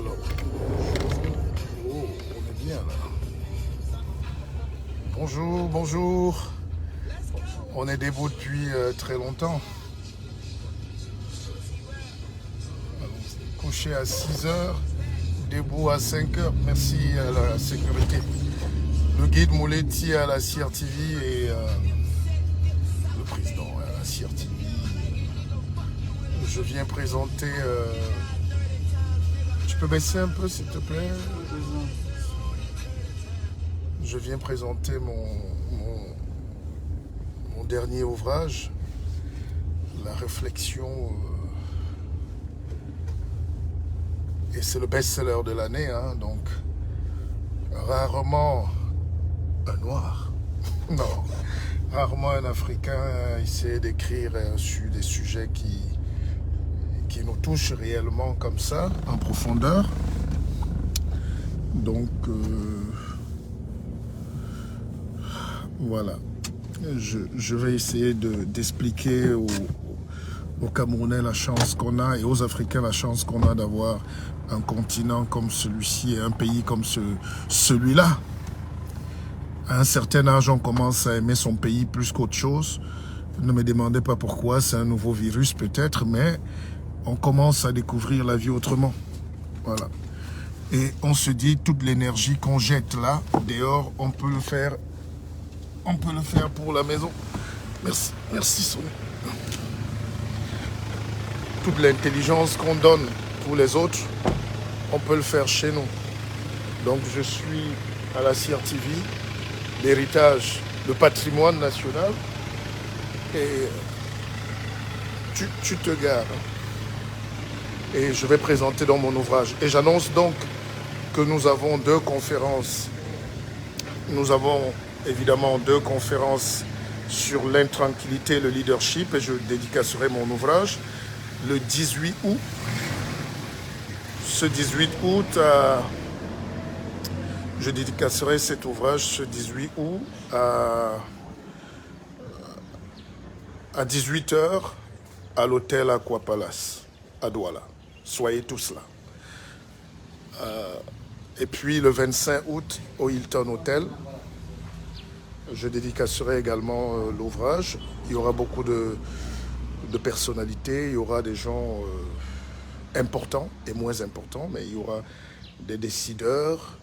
Alors, oh, on est bien là. Bonjour, bonjour. On est debout depuis très longtemps. Couché à 6 heures, debout à 5 heures. Merci à la sécurité. Le guide Mouleti à la CRTV et le président à la CRTV. Je viens présenter... Tu peux baisser un peu s'il te plaît? Je viens présenter mon dernier ouvrage, La réflexion, et c'est le best-seller de l'année, hein, donc rarement un noir, non, rarement un Africain essaie d'écrire sur des sujets qui nous touchent réellement comme ça, en profondeur. Donc, voilà. Je vais essayer d'expliquer aux Camerounais la chance qu'on a et aux Africains la chance qu'on a d'avoir un continent comme celui-ci et un pays comme celui-là. À un certain âge, on commence à aimer son pays plus qu'autre chose. Ne me demandez pas pourquoi, c'est un nouveau virus peut-être, mais on commence à découvrir la vie autrement. Voilà. Et on se dit, toute l'énergie qu'on jette là, dehors, on peut le faire pour la maison. Merci, merci Sonia. Toute l'intelligence qu'on donne pour les autres, on peut le faire chez nous. Donc je suis à la CRTV, l'héritage, le patrimoine national. Et tu te gares. Et je vais présenter dans mon ouvrage. Et j'annonce donc que nous avons 2 conférences. Nous avons évidemment 2 conférences sur l'intranquillité et le leadership, et je dédicacerai mon ouvrage le 18 août. Ce 18 août, je dédicacerai cet ouvrage ce 18 août à 18 h à l'hôtel Aqua Palace à Douala. Soyez tous là. Et puis le 25 août au Hilton Hotel, je dédicacerai également l'ouvrage. Il y aura beaucoup de personnalités, il y aura des gens importants et moins importants, mais il y aura des décideurs,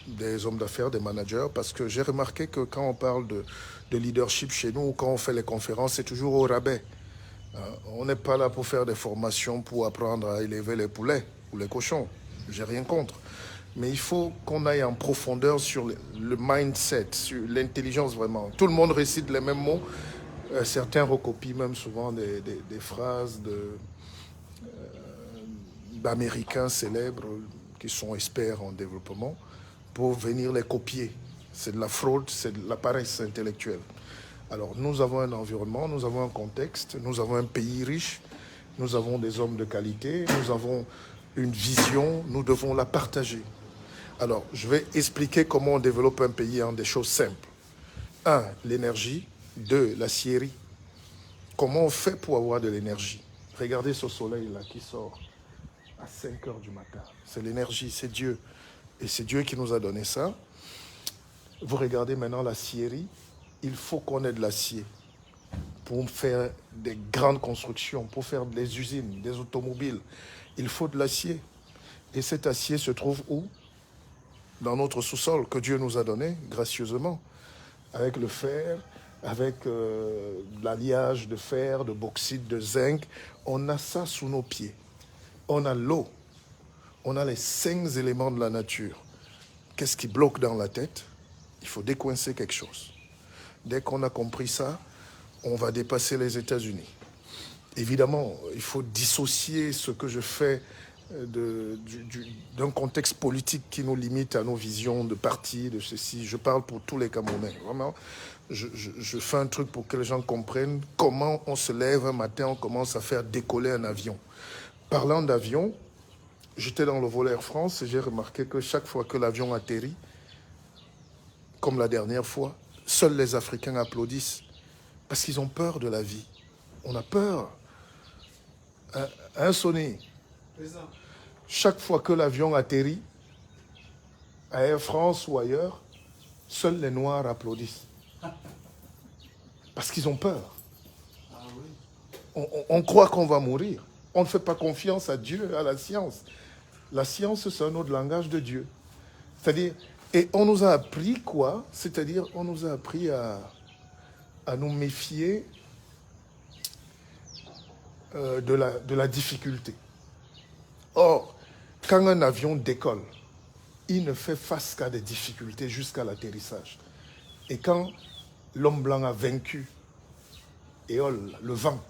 des hommes d'affaires, des managers, parce que j'ai remarqué que quand on parle de leadership chez nous, quand on fait les conférences, c'est toujours au rabais. On n'est pas là pour faire des formations, pour apprendre à élever les poulets ou les cochons. J'ai rien contre. Mais il faut qu'on aille en profondeur sur le mindset, sur l'intelligence vraiment. Tout le monde récite les mêmes mots. Certains recopient même souvent des phrases d'Américains célèbres qui sont experts en développement pour venir les copier. C'est de la fraude, c'est de la paresse intellectuelle. Alors nous avons un environnement, nous avons un contexte, nous avons un pays riche, nous avons des hommes de qualité, nous avons une vision, nous devons la partager. Alors je vais expliquer comment on développe un pays en des choses simples. 1. L'énergie. 2. L'acierie. Comment on fait pour avoir de l'énergie? Regardez ce soleil là qui sort à 5 h du matin. C'est l'énergie, c'est Dieu. Et c'est Dieu qui nous a donné ça. Vous regardez maintenant l'acierie. Il faut qu'on ait de l'acier pour faire des grandes constructions, pour faire des usines, des automobiles. Il faut de l'acier. Et cet acier se trouve où? Dans notre sous-sol que Dieu nous a donné gracieusement, avec le fer, avec l'alliage de fer, de bauxite, de zinc. On a ça sous nos pieds. On a l'eau. On a les 5 éléments de la nature. Qu'est-ce qui bloque dans la tête? Il faut décoincer quelque chose. Dès qu'on a compris ça, on va dépasser les États-Unis. Évidemment, il faut dissocier ce que je fais d'un contexte politique qui nous limite à nos visions de parti, de ceci. Je parle pour tous les Camerounais. Vraiment, je fais un truc pour que les gens comprennent comment on se lève un matin, on commence à faire décoller un avion. Parlant d'avion, j'étais dans le vol Air France et j'ai remarqué que chaque fois que l'avion atterrit, comme la dernière fois, seuls les Africains applaudissent parce qu'ils ont peur de la vie. On a peur. Sonny, chaque fois que l'avion atterrit, à Air France ou ailleurs, seuls les Noirs applaudissent. Parce qu'ils ont peur. On croit qu'on va mourir. On ne fait pas confiance à Dieu, à la science. La science, c'est un autre langage de Dieu. C'est-à-dire, et on nous a appris quoi? C'est-à-dire, on nous a appris à nous méfier de la difficulté. Or, quand un avion décolle, il ne fait face qu'à des difficultés jusqu'à l'atterrissage. Et quand l'homme blanc a vaincu Éole, le vent,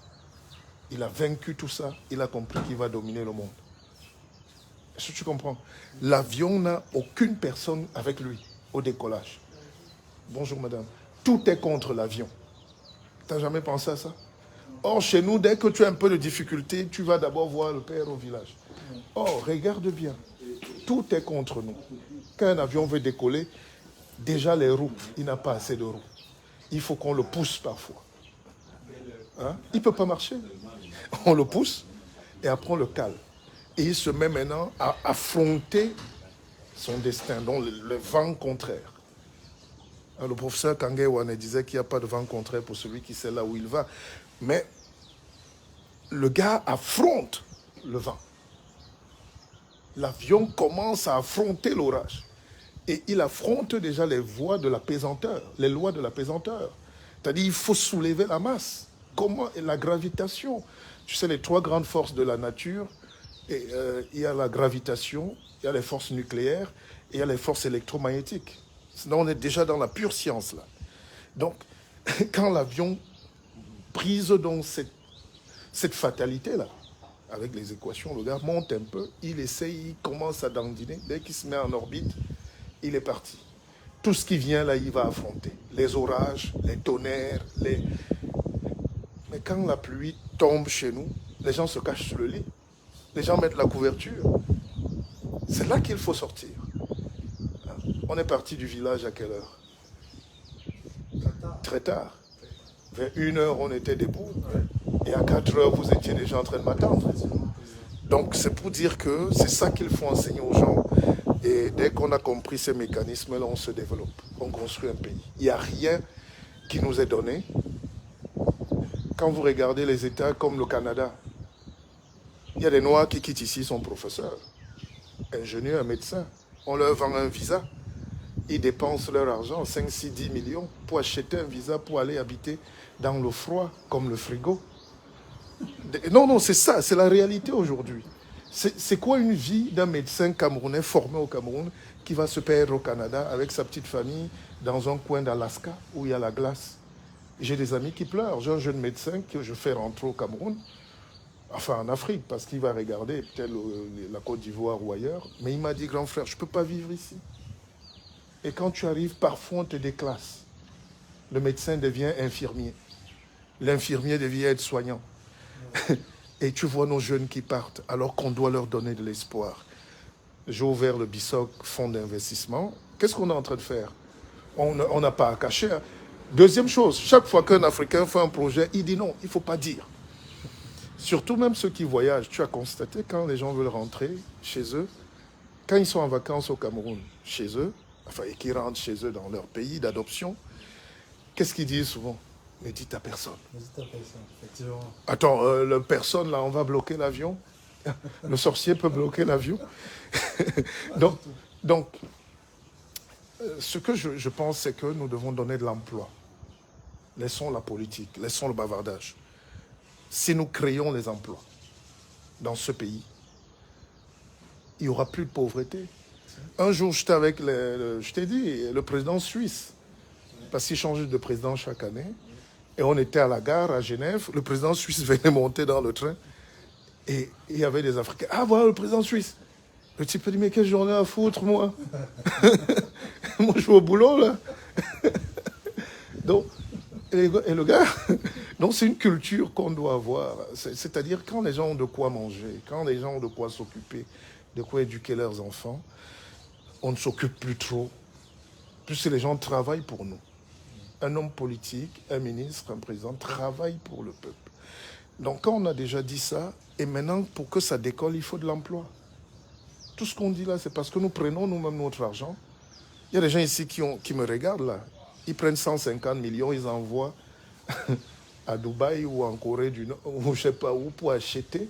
il a vaincu tout ça, il a compris qu'il va dominer le monde. Est-ce que tu comprends? L'avion n'a aucune personne avec lui au décollage. Bonjour madame. Tout est contre l'avion. Tu n'as jamais pensé à ça? Or, chez nous, dès que tu as un peu de difficulté, tu vas d'abord voir le père au village. Or, regarde bien. Tout est contre nous. Quand un avion veut décoller, déjà les roues, il n'a pas assez de roues. Il faut qu'on le pousse parfois. Hein? Il ne peut pas marcher. On le pousse et après on le cale. Et il se met maintenant à affronter son destin, donc le vent contraire. Le professeur Kangé Wane disait qu'il n'y a pas de vent contraire pour celui qui sait là où il va. Mais le gars affronte le vent. L'avion commence à affronter l'orage. Et il affronte déjà les voies de la pesanteur, les lois de la pesanteur. C'est-à-dire qu'il faut soulever la masse. Comment? La gravitation. Tu sais, les trois grandes forces de la nature, il y a la gravitation, il y a les forces nucléaires et il y a les forces électromagnétiques. Sinon, on est déjà dans la pure science, là. Donc, quand l'avion brise donc cette fatalité-là, avec les équations, le gars monte un peu, il essaye, il commence à dandiner. Dès qu'il se met en orbite, il est parti. Tout ce qui vient là, il va affronter. Les orages, les tonnerres, Mais quand la pluie tombe chez nous, les gens se cachent sous le lit. Les gens mettent la couverture. C'est là qu'il faut sortir. On est parti du village à quelle heure? Très tard. Vers 1h, on était debout. Et à 4h, vous étiez déjà en train de m'attendre. Donc, c'est pour dire que c'est ça qu'il faut enseigner aux gens. Et dès qu'on a compris ces mécanismes-là, on se développe. On construit un pays. Il n'y a rien qui nous est donné. Quand vous regardez les États comme le Canada, il y a des Noirs qui quittent ici, sont professeurs, ingénieurs, médecins. On leur vend un visa. Ils dépensent leur argent, 5, 6, 10 millions, pour acheter un visa pour aller habiter dans le froid, comme le frigo. Non, c'est ça, c'est la réalité aujourd'hui. C'est quoi une vie d'un médecin camerounais formé au Cameroun qui va se perdre au Canada avec sa petite famille dans un coin d'Alaska où il y a la glace? J'ai des amis qui pleurent. J'ai un jeune médecin que je fais rentrer au Cameroun, enfin en Afrique, parce qu'il va regarder peut-être la Côte d'Ivoire ou ailleurs. Mais il m'a dit, grand frère, je ne peux pas vivre ici. Et quand tu arrives, parfois on te déclasse. Le médecin devient infirmier. L'infirmier devient aide-soignant. Et tu vois nos jeunes qui partent alors qu'on doit leur donner de l'espoir. J'ai ouvert le BISOC, fonds d'investissement. Qu'est-ce qu'on est en train de faire? On n'a pas à cacher. Hein. Deuxième chose, chaque fois qu'un Africain fait un projet, il dit non, il ne faut pas dire. Surtout même ceux qui voyagent. Tu as constaté quand les gens veulent rentrer chez eux, quand ils sont en vacances au Cameroun, chez eux, enfin, et qu'ils rentrent chez eux dans leur pays d'adoption, qu'est-ce qu'ils disent souvent? Ne dites à personne. Ne dites à personne, effectivement. Attends, la personne, là, on va bloquer l'avion. Le sorcier peut bloquer l'avion. donc, ce que je pense, c'est que nous devons donner de l'emploi. Laissons la politique, laissons le bavardage. Si nous créons les emplois dans ce pays, il n'y aura plus de pauvreté. Un jour, j'étais avec, je t'ai dit, le président suisse, parce qu'il change de président chaque année. Et on était à la gare à Genève, le président suisse venait monter dans le train et il y avait des Africains. Ah, voilà le président suisse. Le type dit, mais quelle journée à foutre, moi? Moi, je suis au boulot, là. Donc, et le gars, donc c'est une culture qu'on doit avoir. C'est-à-dire quand les gens ont de quoi manger, quand les gens ont de quoi s'occuper, de quoi éduquer leurs enfants, on ne s'occupe plus trop. Plus les gens travaillent pour nous. Un homme politique, un ministre, un président travaille pour le peuple. Donc quand on a déjà dit ça, et maintenant pour que ça décolle, il faut de l'emploi. Tout ce qu'on dit là, c'est parce que nous prenons nous-mêmes notre argent. Il y a des gens ici qui me regardent là. Ils prennent 150 millions, ils envoient à Dubaï ou en Corée du Nord, ou je ne sais pas où, pour acheter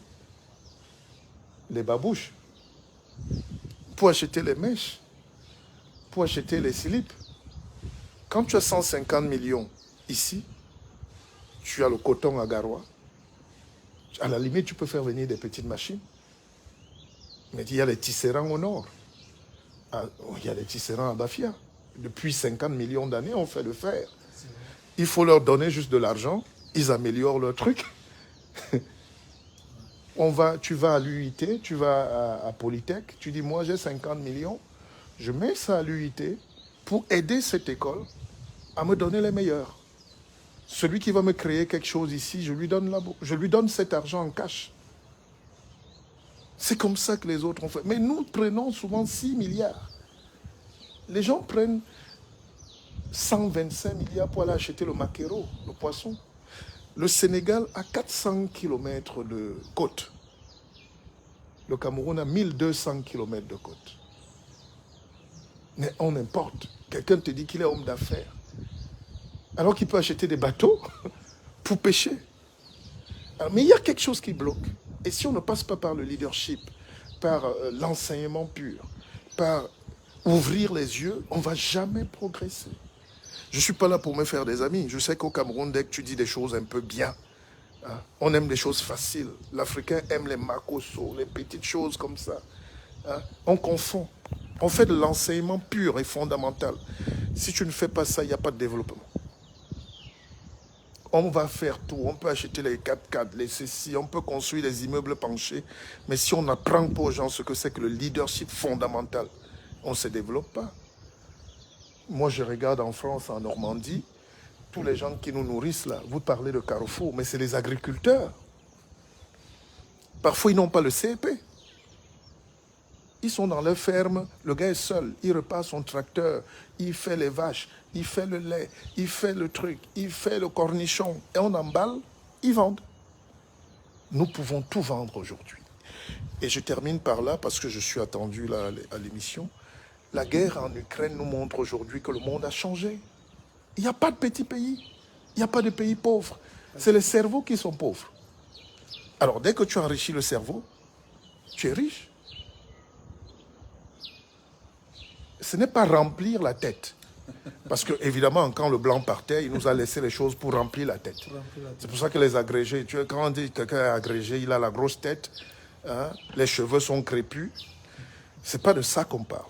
les babouches, pour acheter les mèches, pour acheter les slips. Quand tu as 150 millions ici, tu as le coton à Garoua, à la limite, tu peux faire venir des petites machines. Mais il y a les tisserands au nord. Il y a les tisserands à Bafia. Depuis 50 millions d'années, on fait le fer. Il faut leur donner juste de l'argent, ils améliorent leur truc. Tu vas à l'UIT, tu vas à Polytech, tu dis, moi j'ai 50 millions, je mets ça à l'UIT pour aider cette école à me donner les meilleurs. Celui qui va me créer quelque chose ici, je lui donne cet argent en cash. C'est comme ça que les autres ont fait. Mais nous prenons souvent 6 milliards. Les gens prennent 125 milliards pour aller acheter le maquereau, le poisson. Le Sénégal a 400 km de côte. Le Cameroun a 1200 km de côte. Mais on importe. Quelqu'un te dit qu'il est homme d'affaires, alors qu'il peut acheter des bateaux pour pêcher. Alors, mais il y a quelque chose qui bloque. Et si on ne passe pas par le leadership, par l'enseignement pur, par ouvrir les yeux, on ne va jamais progresser. Je ne suis pas là pour me faire des amis. Je sais qu'au Cameroun, dès que tu dis des choses un peu bien, hein, on aime les choses faciles. L'Africain aime les makosso, les petites choses comme ça. Hein. On confond. On fait de l'enseignement pur et fondamental. Si tu ne fais pas ça, il n'y a pas de développement. On va faire tout. On peut acheter les 4x4, les ceci, on peut construire des immeubles penchés. Mais si on n'apprend pas aux gens ce que c'est que le leadership fondamental, on ne se développe pas. Moi, je regarde en France, en Normandie, tous les gens qui nous nourrissent là. Vous parlez de Carrefour, mais c'est les agriculteurs. Parfois, ils n'ont pas le CEP. Ils sont dans leur ferme, le gars est seul, il repart son tracteur, il fait les vaches, il fait le lait, il fait le truc, il fait le cornichon, et on emballe, ils vendent. Nous pouvons tout vendre aujourd'hui. Et je termine par là, parce que je suis attendu là à l'émission. La guerre en Ukraine nous montre aujourd'hui que le monde a changé. Il n'y a pas de petits pays, il n'y a pas de pays pauvres. C'est les cerveaux qui sont pauvres. Alors dès que tu enrichis le cerveau, tu es riche. Ce n'est pas remplir la tête. Parce que, évidemment, quand le blanc partait, il nous a laissé les choses pour remplir la tête. C'est pour ça que les agrégés, tu vois, quand on dit que quelqu'un est agrégé, il a la grosse tête, hein, les cheveux sont crépus. Ce n'est pas de ça qu'on parle.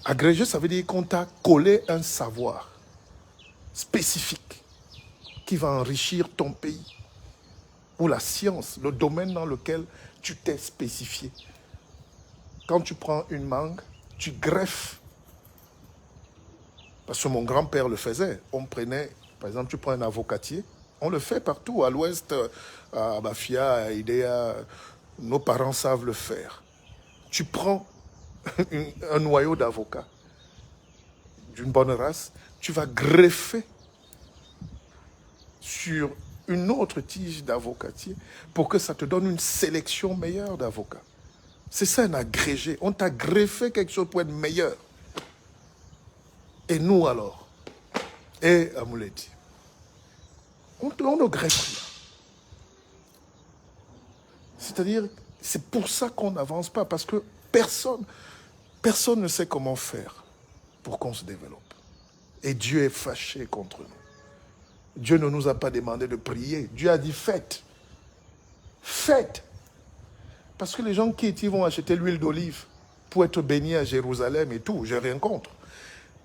Agrégé, ça veut dire qu'on t'a collé un savoir spécifique qui va enrichir ton pays. Ou la science, le domaine dans lequel tu t'es spécifié. Quand tu prends une mangue, tu greffes. Parce que mon grand-père le faisait. On prenait, par exemple, tu prends un avocatier. On le fait partout, à l'ouest, à Bafia, à Idéa. Nos parents savent le faire. Tu prends un noyau d'avocat d'une bonne race, tu vas greffer sur une autre tige d'avocatier pour que ça te donne une sélection meilleure d'avocats. C'est ça un agrégé. On t'a greffé quelque chose pour être meilleur. Et nous alors, et Amouleti, on ne greffe rien. C'est-à-dire, c'est pour ça qu'on n'avance pas, parce que personne ne sait comment faire pour qu'on se développe. Et Dieu est fâché contre nous. Dieu ne nous a pas demandé de prier. Dieu a dit faites. Faites. Parce que les gens qui vont acheter l'huile d'olive pour être bénis à Jérusalem et tout, j'ai rien contre.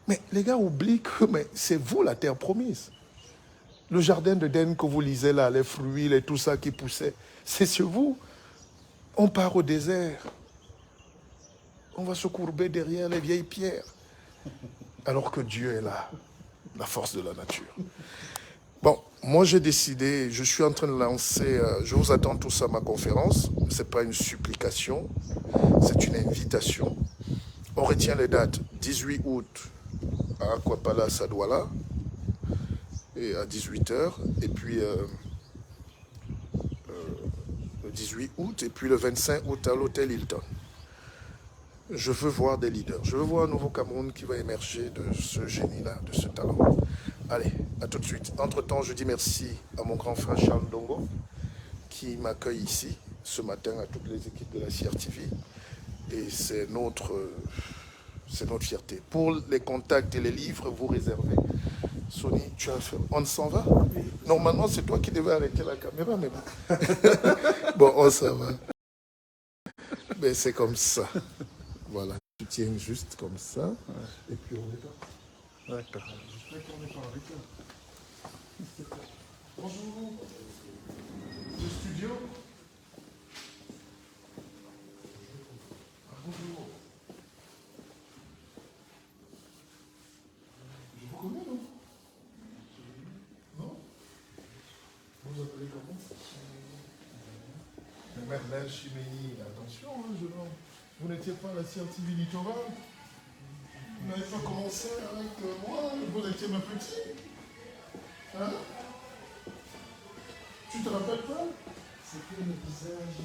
Mais les gars oublient que c'est vous la terre promise. Le jardin d'Éden que vous lisez là, les fruits, tout ça qui poussait, c'est sur vous. On part au désert. On va se courber derrière les vieilles pierres. Alors que Dieu est là, la force de la nature. Bon, moi j'ai décidé, je suis en train de lancer, je vous attends tous à ma conférence. Ce n'est pas une supplication, c'est une invitation. On retient les dates, 18 août à Aquapala Sadouala, et à 18h, et puis le 18 août, et puis le 25 août à l'hôtel Hilton. Je veux voir des leaders. Je veux voir un nouveau Cameroun qui va émerger de ce génie-là, de ce talent. Allez, à tout de suite. Entre-temps, je dis merci à mon grand frère Charles Dongo qui m'accueille ici ce matin, à toutes les équipes de la CRTV. Et c'est notre fierté. Pour les contacts et les livres, vous réservez. Sony, tu as fait... On s'en va? Normalement, c'est toi qui devais arrêter la caméra, mais bon. Bon, on s'en va. Mais c'est comme ça. Voilà. Tu tiens juste comme ça. Ouais. Et puis on est pas. D'accord. J'espère qu'on est pas avec toi. Bonjour. Le studio. Bonjour. Je vous connais, non? Non? Vous appelez comment? Merlin Chiméni, attention, hein, jeune homme. Vous n'étiez pas à la CRTV Littoral? Vous n'avez pas commencé avec moi? Vous étiez ma petite? Hein? Tu te rappelles pas? C'était le visage,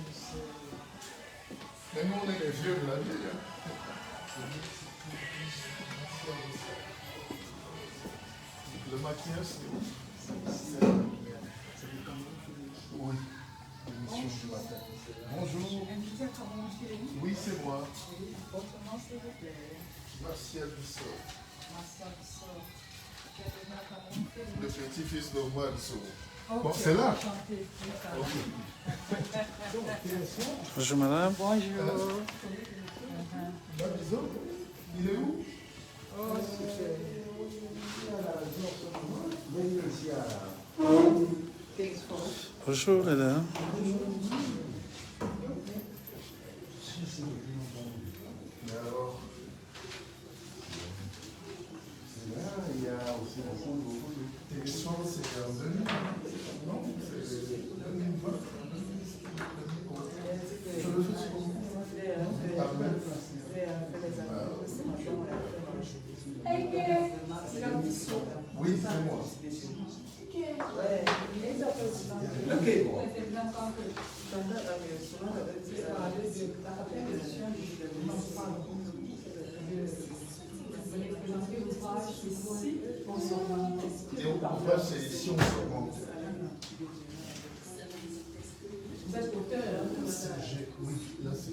mais nous, on est les vieux de la vie. Hein? Le maquillage, c'est où? Oui. L'émission du matin. Bonjour. Oui, c'est moi. Votre nom, s'il vous plaît. Martial Bissot. Martial Bissot. Le petit-fils de Wanso. Okay. Bon, c'est là. Okay. Bonjour madame. Bonjour. Il est où? Bonjour madame. Mais alors, c'est là, il y a aussi la télévision, c'est en 2000. Non, c'est 2020. Je le fais sur oui, c'est moi. Et ouvrage, c'est ici, on se rend. Vous êtes auteur, Oui, là, c'est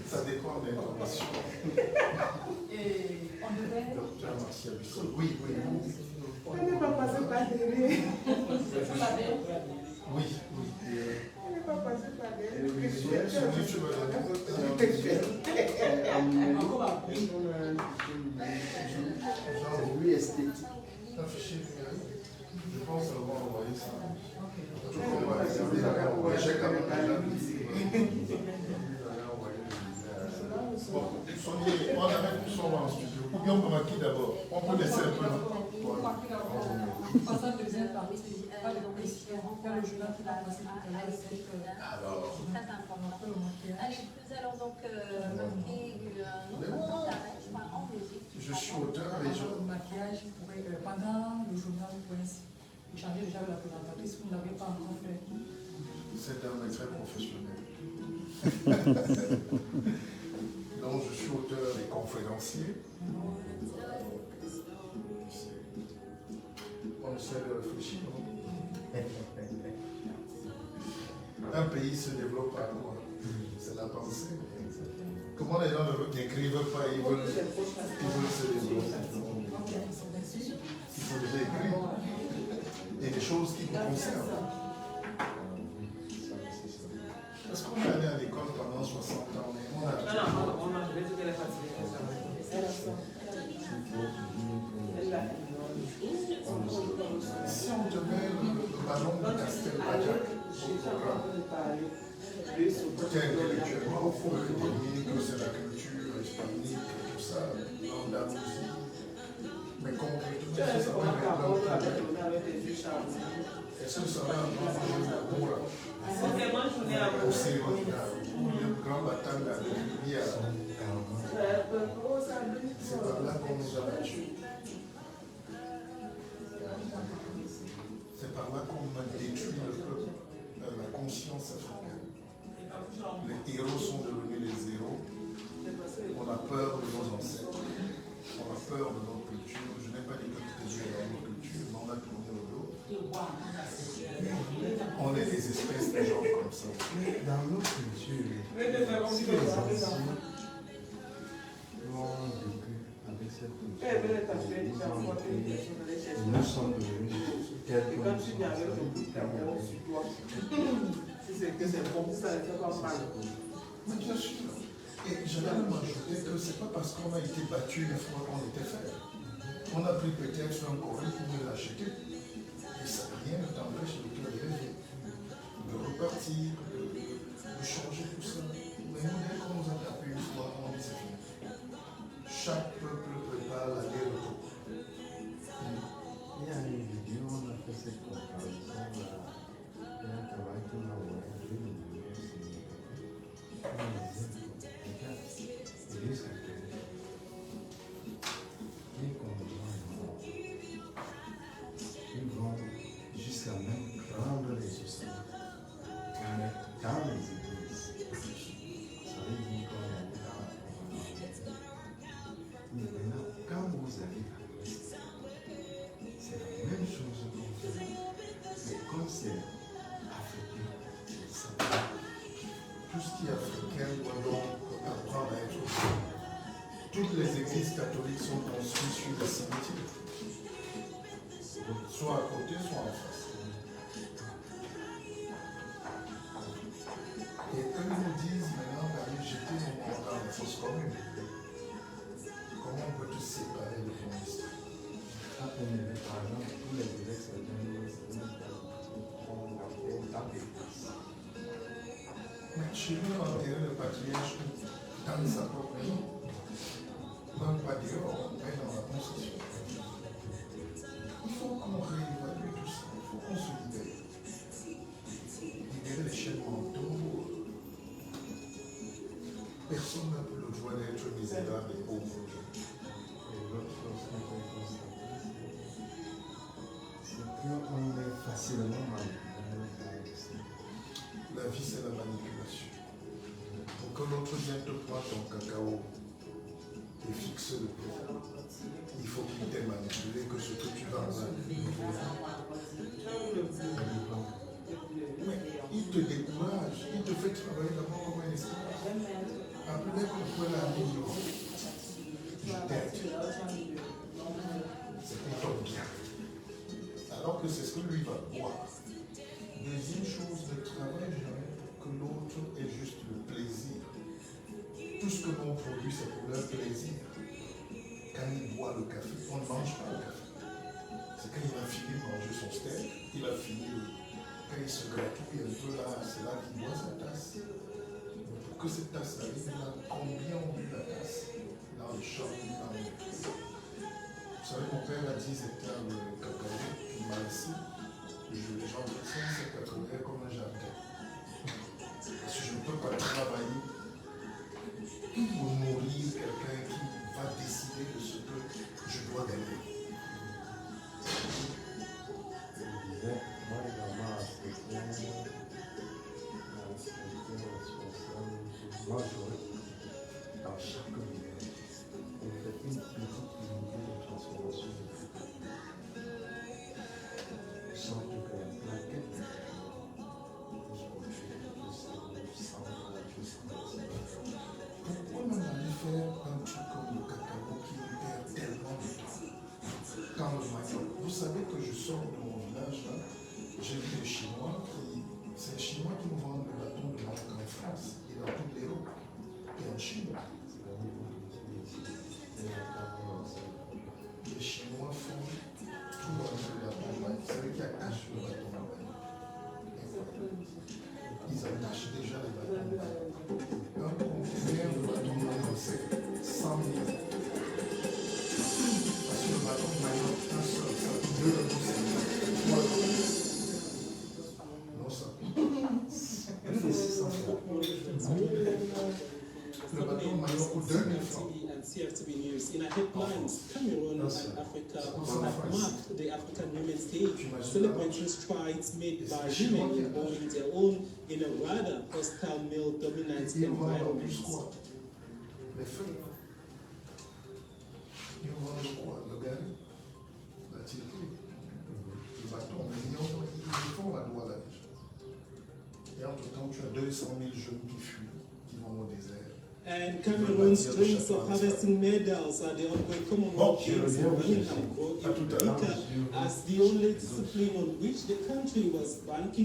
ça dépend des informations. et on devait... Docteur Martial Bissot. Oui, oui. On n'est pas passé par derrière. Oui, oui. On n'est pas passé par derrière. Lui esthétique. Un fichier numérique. Je pense avoir envoyé ça. Tout comme on va regarder, j'ai quand même bon, Sonia, on arrête tout son en studio. Ou bien on va qui d'abord? On peut laisser un peu. Passant de bien parler, pas de question. Car le journal qui va passer tout à l'heure, c'est que... Alors. Très important. Allez, nous allons donc marquer un autre temps d'arrêt, je crois, en Belgique. Je suis auteur et je... Le maquillage, vous pourrez, pendant le journal, vous pouvez échanger déjà avec la présentatrice, vous ne l'avez pas encore fait. C'est un très professionnel. Donc je suis auteur et conférencier. On essaie de réfléchir. Un pays se développe par quoi? C'est la pensée. Comment les gens n'écrivent pas, ils veulent se développer. Il faut déjà écrire. Et des choses qui nous concernent. Est-ce qu'on est allé à l'école pendant 60 ans? On a... Si on te met le ballon de Castelbajac au programme, intellectuellement, il faut que tu détermines que c'est la culture hispanique, tout ça, l'Andalousie. Mais concrètement, ça va être un est-ce que ça va un bon au Sénégal, où le grand bataille de la lumière, c'est par là qu'on nous a battus. C'est par là qu'on a détruit le peuple, la conscience africaine. les héros sont devenus les héros. On a peur de nos ancêtres. On a peur de notre culture. Je n'ai pas dit que tout est dans notre culture, mais on a tourné au dos. On est des espèces de gens comme ça. Dans notre culture, si les anciens ont vécu avec cette culture, nous sommes devenus tels que nous sommes. C'est que c'est bon, ça ne fait pas mal. Mais bien sûr. Et je vais même ajouter que ce n'est pas parce qu'on a été battu une fois qu'on était faible. On a pris peut-être un courrier pour nous l'acheter. Et ça, rien ne t'empêche de te rêver, de repartir, de changer tout ça. Mais nous, dès qu'on nous a tapé une fois, on dit c'est fini. Chaque peuple prépare l'aller-retour. Il y a une vidéo, on a fait cette comparaison là. Il y a un travail qu'on a envoyé, je vais vous dire, c'est jusqu'à quel ils vont jusqu'à même prendre les ossements, mais dans les églises. Ça veut dire qu'on est dans la provenance. Mais maintenant, quand vous allez à l'ouest, c'est la même chose qu'on fait. Mais comme c'est africain, c'est ça. Tout ce qui est africain doit donc apprendre à être aussi. Toutes les églises catholiques sont construites sur des cimetières. Soit à côté, soit en face. Et eux nous disent maintenant d'aller jeter nos morts dans la fosse commune. Comment on peut te séparer de ton histoire? Quand on est par exemple, tous les évêques certains ont appelé dans des places. Mais chez nous, enterrer le patriarche dans sa propre maison. Même pas dehors, mais dans la concession. Il faut qu'on réévalue tout ça. Il faut qu'on se libère. Libérer les chaînes mentaux. Personne n'a plus le droit d'être misérable et pauvre. Et l'autre chose qu'on peut constater, c'est qu'on est facilement manipulé par ici. La vie, c'est la manipulation. Pour que l'autre vienne te prendre ton cacao et fixe le prix, il faut qu'il t'ait manipulé que ce que tu vas avoir. Mais il te décourage, il te fait travailler d'abord comme un esclave. Après qu'on peut la vie, je t'aide. C'est pour ton bien. Alors que c'est ce que lui va boire. Deuxième chose, ne travaille jamais pour que l'autre ait juste le plaisir. Tout ce que l'on produit, c'est pour leur plaisir. Quand il boit le café, on ne mange pas le café. C'est quand il a fini de manger son steak, il a fini, quand il se gratouille un peu là, c'est là qu'il boit sa tasse. Mais pour que cette tasse arrive, là, combien on bu la tasse dans le champ, dans le... Vous savez, mon père a 10 hectares de cacao, il m'a laissé. J'entretiens cette cacao comme un jardin. Parce que je ne peux pas travailler pour nourrir quelqu'un qui va décider de ce que je dois gagner. Je disais, moi également, respecter responsable, moi j'aurais, dans chaque village, on fait une petite unité de transformation de cacao. Sans que la plaquette Pourquoi même aller faire un truc comme le cacao qui perd tellement de temps? Quand le manioc, vous savez que je sors de mon village là, j'ai vu des Chinois c'est les Chinois qui nous vendent le bâton de manioc en France et dans toute l'Europe et en Chine. Les Chinois font tout dans le bâton de manioc. Vous savez qu'il attache le bâton de manioc. Ils attachent déjà les bâtons de manioc. Un conteneur de bâton de manioc, c'est 100 000. Parce que le bâton de manioc, un seul, ça coûte 2 euros, c'est 3 euros. Non, ça coûte 600 francs. Le bâton de manioc and CRTV News. In our headlines, Cameroon and Africa have marked the African Women's Day, celebrating strides made by women in holding their own in a rather hostile male-dominant environment. Les feux. Ils vendent quoi? Le gars, la tirée, le bâton, mais ils font la loi là. Et entre-temps, tu as 200 000 jeunes qui fuient, qui vont au désert. And Cameroon's dreams of harvesting medals at the ongoing Commonwealth Games in Birmingham grow even bigger as the only discipline on which the country was banking